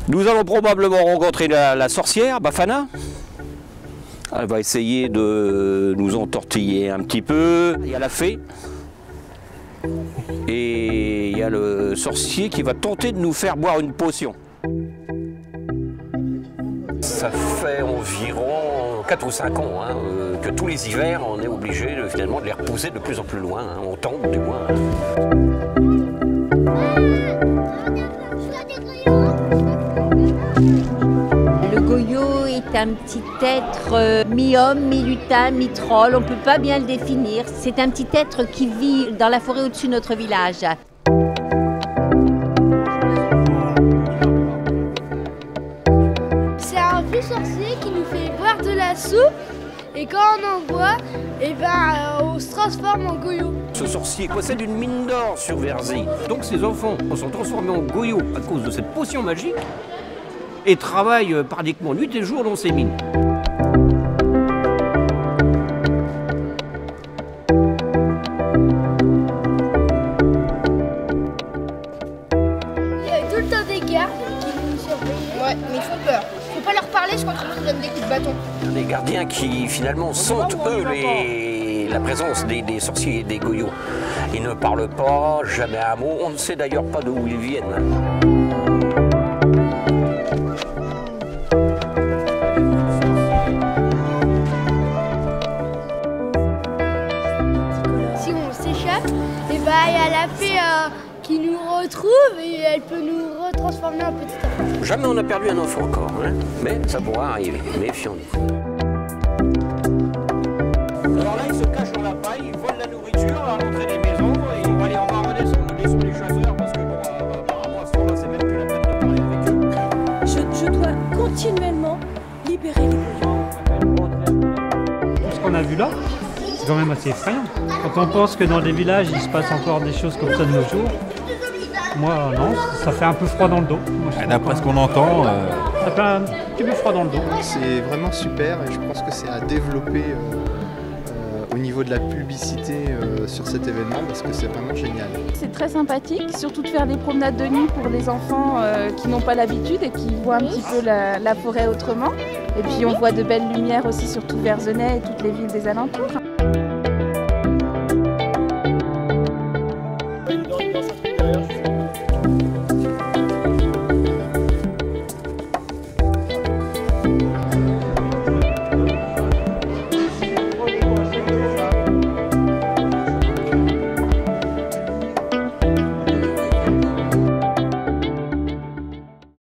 Nous allons probablement rencontrer la sorcière, Bafana. Elle va essayer de nous entortiller un petit peu. Il y a la fée. Et il y a le sorcier qui va tenter de nous faire boire une potion. Ça fait environ 4 ou 5 ans que tous les hivers, on est obligé finalement de les repousser de plus en plus loin. On tente du moins. Le goyo est un petit être mi-homme, mi-lutin, mi-troll. On ne peut pas bien le définir. C'est un petit être qui vit dans la forêt au-dessus de notre village. C'est un vieux sorcier qui nous fait boire de la soupe. Et quand on en boit, on se transforme en goyo. Ce sorcier possède une mine d'or sur Verzy. Donc ses enfants sont transformés en goyo à cause de cette potion magique et travaillent pratiquement nuit et jour dans ces mines. Il y a tout le temps des gardes qui nous surveillent. Ouais, mais ils font peur. Faut pas leur parler, je crois qu'ils nous donnent des coups de bâton. Des gardiens qui finalement sentent eux la présence des sorciers et des goyots. Ils ne parlent pas, jamais un mot, on ne sait d'ailleurs pas d'où ils viennent. Si on s'échappe, il y a la fée qui nous retrouve et elle peut nous retransformer en petit enfant. Jamais on n'a perdu un enfant encore, mais ça pourra arriver, méfions-nous. Alors là, ils se cachent dans la paille, ils volent la nourriture à l'entrée des maisons et on va redescendre. Nous laissons les chasseurs parce que apparemment à ce moment-là, c'est même plus la peine de parler avec eux. Je dois continuellement libérer les goyos. Tout ce qu'on a vu là, c'est quand même assez effrayant. Quand on pense que dans des villages, il se passe encore des choses comme ça de nos jours, moi, non, ça fait un peu froid dans le dos. D'après ce qu'on entend... Ça fait un petit peu froid dans le dos. C'est vraiment super et je pense que c'est à développer au niveau de la publicité sur cet événement parce que c'est vraiment génial. C'est très sympathique, surtout de faire des promenades de nuit pour les enfants qui n'ont pas l'habitude et qui voient un petit peu la forêt autrement. Et puis on voit de belles lumières aussi sur tout Verzenay et toutes les villes des alentours.